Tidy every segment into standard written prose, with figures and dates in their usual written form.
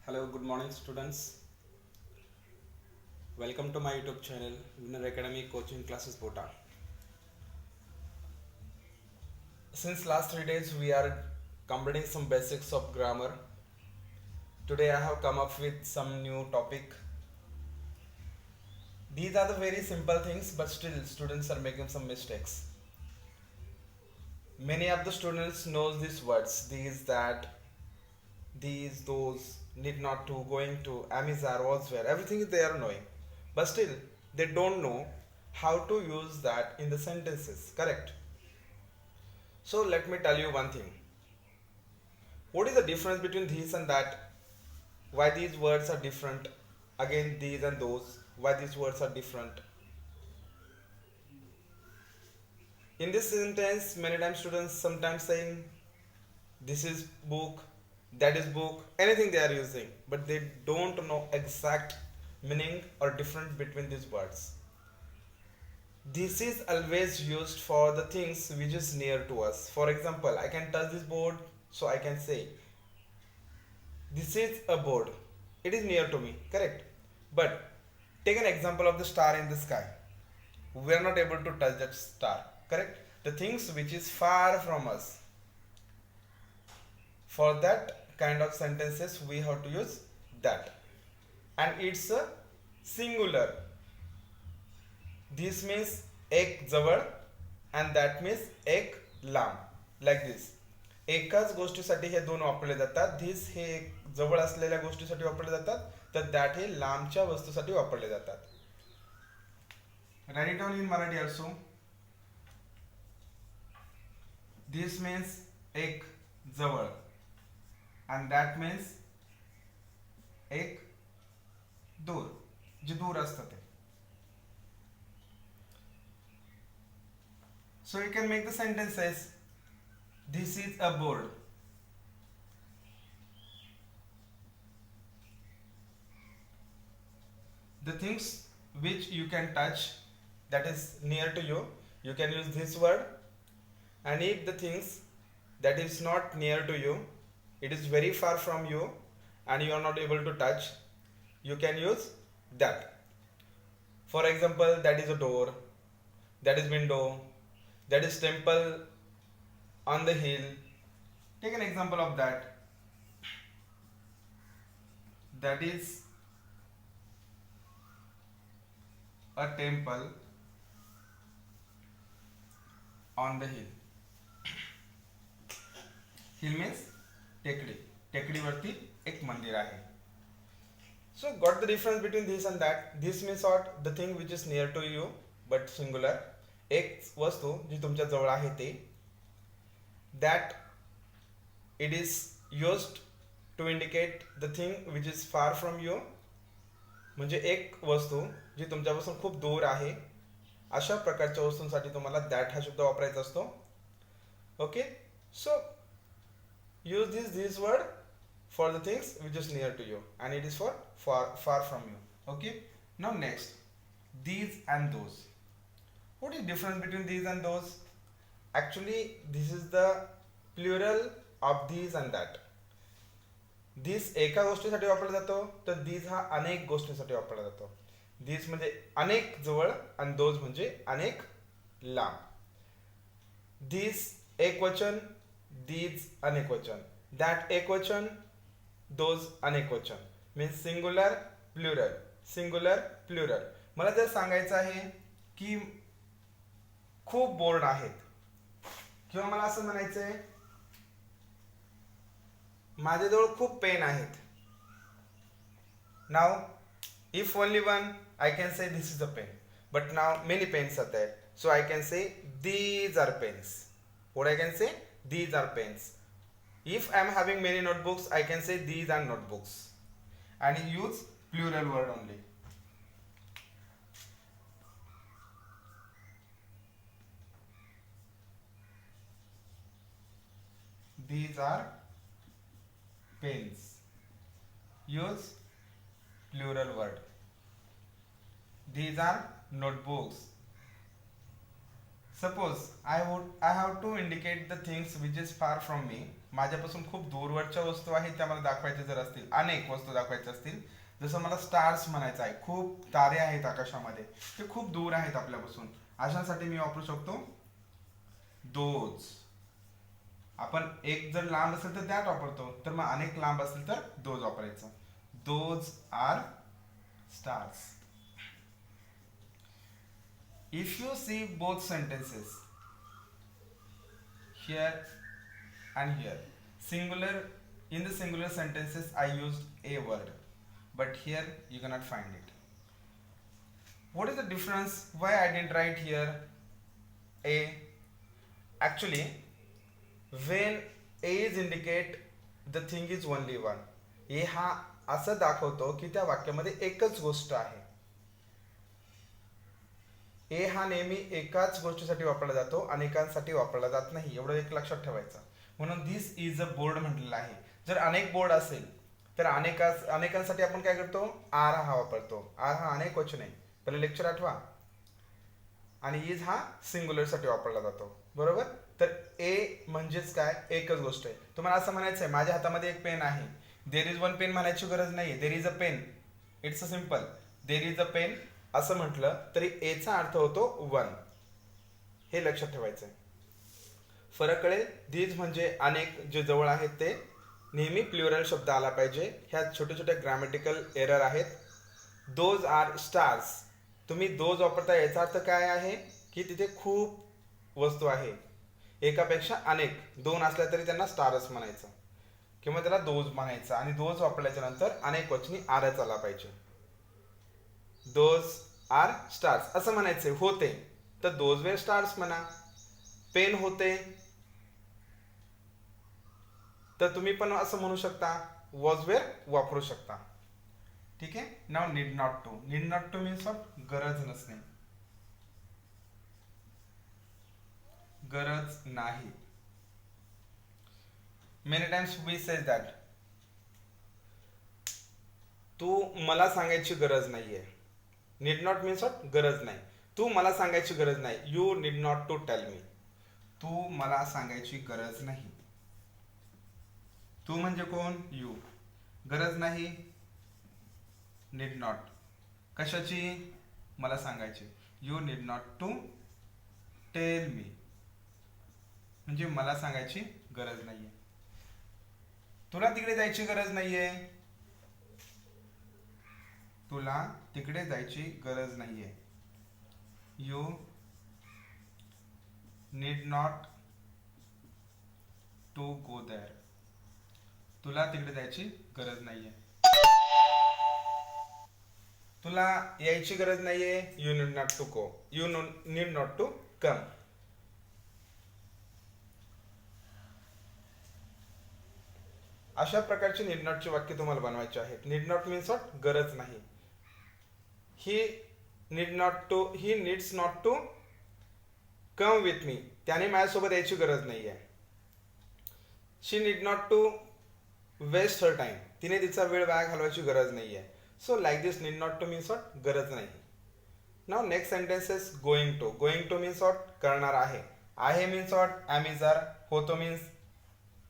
Hello, good morning, students. Welcome to my YouTube channel, Winner Academy Coaching Classes Bota. Since last 3 days, we are completing some basics of grammar. Today, I have come up with some new topic. These are the very simple things, but still, students are making some mistakes. Many of the students knows these words, these, that, these, those, need not to, going to, amizar, was where, everything they are knowing. But still, they don't know how to use that in the sentences, correct? So let me tell you one thing. What is the difference between these and that? Why these words are different? Again, these and those. Why these words are different? In this sentence, many times students sometimes saying this is book, that is book, anything they are using, but they don't know exact meaning or difference between these words. This is always used for the things which is near to us. For example, I can touch this board, so I can say this is a board. It is near to me, correct? But take an example of the star in the sky. We are not able to touch that star, correct? The things which is far from us. For that kind of sentences, we have to use that. And it's a singular. This means एक जवळ and that means एक लांब, like this. एकाच गोष्टीसाठी हे दोन वापरले जातात. धिस हे एक जवळ असलेल्या गोष्टीसाठी वापरले जातात, तर दॅट हे लांबच्या वस्तूसाठी वापरले जातात. Write it down in Marathi also. This means एक जवळ and that means एक दूर, जे दूर असतं ते. So you can make the sentences. This is a board. The things which you can touch, that is near to you, you can use this word. And if the things that is not near to you, it is very far from you and you are not able to touch, you can use that. For example, that is a door, that is window, that is temple on the hill. Take an example of that. That is a temple on the hill. Hill means टेकडी. टेकडीवरती एक मंदिर आहे. So got the difference between this and that. This means what? The thing which is near to you but singular. एक वस्तू जी तुमच्या जवळ आहे ते. That it is used to indicate the thing which is far from you. म्हणजे एक वस्तू जी तुमच्यापासून खूप दूर आहे, अशा प्रकारच्या वस्तूंसाठी तुम्हाला that हा शब्द वापरायचा असतो. Okay, so use this word for the things which is near to you and it is for far from you. Okay, now next, these and those. What is difference between these and those? Actually, this is the plural of these and that. This एका गोष्टीसाठी वापरला जातो, तर these हा अनेक गोष्टींसाठी वापरला जातो. This म्हणजे अनेक जवळ आणि those म्हणजे अनेक लांब. This एक वचन, these अनेक वचन, that एक वचन, those अनेक वचन. Means singular plural, singular plural. मला जर सांगायचं आहे की खूप बोर्ड आहेत, किंवा मला असं म्हणायचं आहे माझ्याजवळ खूप पेन आहेत. नाव if only one, I can say this is a pen, but now many pens are there, so I can say these are pens. What I can say? These are pens. If I am having many notebooks, I can say these are notebooks, and use plural word only. These are pens. Use plural word. These are notebooks. Suppose I have to indicate the things which is far from me. माझ्यापासून खूप दूरवरच्या वस्तू आहेत त्या मला दाखवायच्या जर असतील, अनेक वस्तू दाखवायच्या असतील, जसं मला स्टार्स म्हणायचं आहे, खूप तारे आहेत आकाशामध्ये, ते खूप दूर आहेत आपल्यापासून, अशासाठी मी वापरू शकतो दोज. आपण एक जर लांब असेल तर दॅट वापरतो, तर मग अनेक लांब असेल तर दोज वापरायचं. Those are stars. If you see both sentences here and here, singular, in the singular sentences I used a word, but here you cannot find it. What is the difference? Why I didn't write here a? Actually, when a is indicate the thing is only one, a हा असं दाखवतो की त्या वाक्यामध्ये एकच गोष्ट आहे. ए हा नेहमी एकाच गोष्टीसाठी वापरला जातो, अनेकांसाठी वापरला जात नाही, एवढं एक लक्षात ठेवायचं. म्हणून दिस इज अ बोर्ड म्हटलेलं आहे. जर अनेक बोर्ड असेल तर अनेकांसाठी आपण काय करतो, आर हा वापरतो. आर हा अनेक वचन आहे, पहिले लेक्चर आठवा. आणि इज हा सिंग्युलर साठी वापरला जातो, बरोबर. तर ए म्हणजेच काय, एकच गोष्ट आहे. तुम्हाला असं म्हणायचं आहे माझ्या हातामध्ये एक पेन आहे, देर इज वन पेन म्हणायची गरज नाही, there is a pen. It's a simple, there is a pen असं म्हटलं तरी एचा अर्थ होतो वन. हे लक्षात ठेवायचं आहे. फरक कळेल. दीज म्हणजे अनेक, जे जवळ आहेत ते नेहमी प्लुरल शब्द आला पाहिजे. ह्या छोट्या छोट्या ग्रामॅटिकल एरर आहेत. दोज आर स्टार्स, तुम्ही दोज वापरता, याचा अर्थ काय आहे की तिथे खूप वस्तू आहे, एकापेक्षा अनेक, दोन असल्या तरी त्यांना स्टारच म्हणायचं किंवा त्याला दोज म्हणायचं. आणि दोज वापरल्याच्या नंतर अनेक वचनी आरच आला पाहिजे. दोज आर स्टार्स असं म्हणायचे होते तर दोज वेर स्टार्स म्हणा. पेन होते तर तुम्ही पण असं म्हणू शकता, वॉज वेर वापरू शकता. ठीक आहे. Now need not to. Need not to means what, गरज नसणे, गरज नाही. Many times we say that, तू मला सांगायची गरज नाहीये. नीड नॉट मीन्स व्हॉट, गरज नाही. तू मला सांगायची गरज नाही. You need not to tell me. तू मला सांगायची गरज नाही. तू म्हणजे कोण, यू. गरज नाही, नीड नॉट. कशाची, मला सांगायची. You need not to tell me, म्हणजे मला सांगायची गरज नाहीये. तुला तिकडे जायची गरज नाहीये. तुला तिकडे जायची गरज नाहीये. You need not to go there. तुला तिकडे जायची गरज नाहीये. तुला यायची गरज नाहीये. You need not to go. You need not to come. अशा प्रकारची नीड नॉटची वाक्य तुम्हाला बनवायची आहेत. नीड नॉट मीन्स व्हॉट, गरज नाही. He need not to, he needs not to come with me, त्याने माझ्यासोबत यायची गरज नाहीये. She need not to waste her time, तिने तिचा वेळ वाया घालवायची गरज नाहीये. So like this need not to means what, गरज नाही. Now next sentences going to. Going to means what, करणार आहे. आहे means what, am is are. होतो means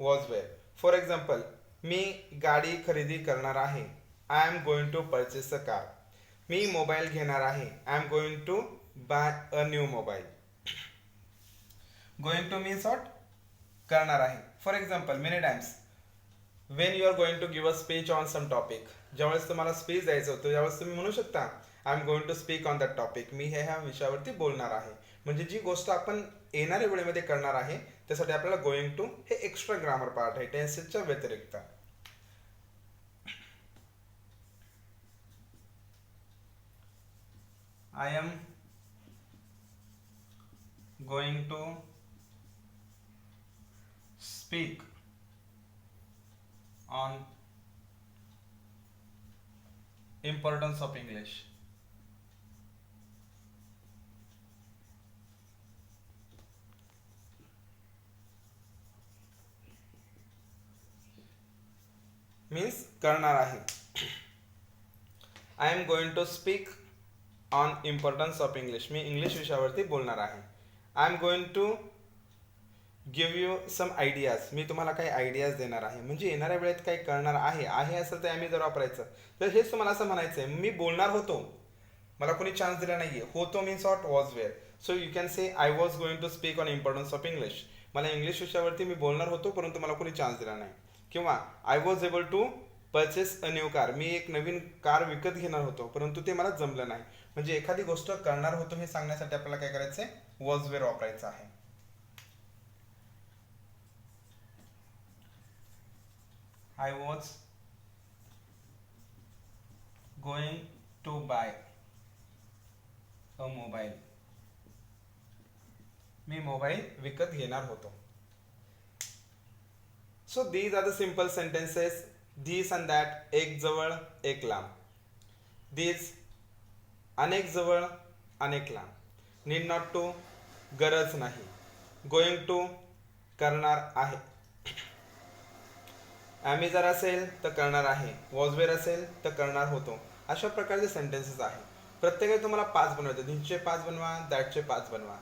was were. For example, मी गाडी खरेदी करणार आहे. I am going to purchase a car. मी मोबाईल घेणार आहे. I am going to buy a new mobile. Going to means what, करणार आहे. For example, many times when you are going to give a speech on some topic, ज्यावेळेस तुम्हाला speech द्यायचं होतं त्यावेळेस तुम्ही म्हणू शकता I am going to speak on that topic. मी ह्या विषयावरती बोलणार आहे. म्हणजे जी गोष्ट आपण येणाऱ्या वेळेमध्ये करणार आहे त्यासाठी आपल्याला गोइंग टू हे एक्स्ट्रा ग्रामर पार्ट आहे टेन्सेसच्या व्यतिरिक्त. I am going to speak on importance of English. Means करणार आहे. I am going to speak on importance of English. मी इंग्लिश विषयावरती बोलणार आहे. I am going to give you some ideas. मी तुम्हाला काही आयडियाज देणार आहे. म्हणजे येणाऱ्या वेळेत काही करणार आहे असेल तर आम्ही जर वापरायचं. तर हेच तुम्हाला असं म्हणायचं आहे, मी बोलणार होतो, मला कोणी चान्स दिला नाहीये. होतो means what, was were. So you can say I was going to speak on importance of English. मला इंग्लिश विषयावरती मी बोलणार होतो, परंतु मला कोणी चान्स दिला नाही. किंवा I was able to purchase a new car. मी एक नवीन कार विकत घेणार होतो, परंतु ते मला जमलं नाही. म्हणजे एखादी गोष्ट करणार होतो हे सांगण्यासाठी आपल्याला काय करायचं आहे, वॉज वेअर वापरायचं आहे. I was going to buy a mobile. मी मोबाईल विकत घेणार होतो. So these are the simple sentences. This and that, एक जवळ एक लांब. दीज अनेक जवळ अनेक लांब. नीड नॉट टू, गरज नाही. गोइंग टू, करणार आहे. आम्ही जर असेल तर करणार आहे. वॉजवेअर असेल तर करणार होतो. अशा प्रकारचे सेंटेन्सेस आहे. प्रत्येकाने तुम्हाला 5 बनवायचे. धीसचे 5 बनवा, दॅटचे 5 बनवा.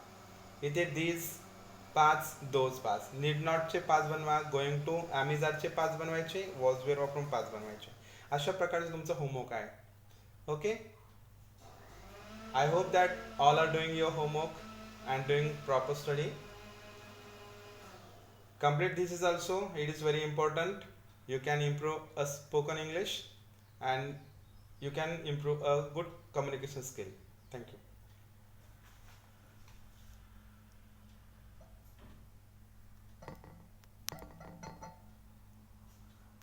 इथे दीज 5, दोज 5. नीड नॉटचे 5 बनवा. गोइंग टू, ॲमेझॉनचे 5 बनवायचे. वॉजवेअर वापरून 5 बनवायचे. अशा प्रकारचे तुमचं होमवर्क आहे. Okay. I hope that all are doing your homework and doing proper study. Complete this is also, it is very important. You can improve a spoken English and you can improve a good communication skill. Thank you.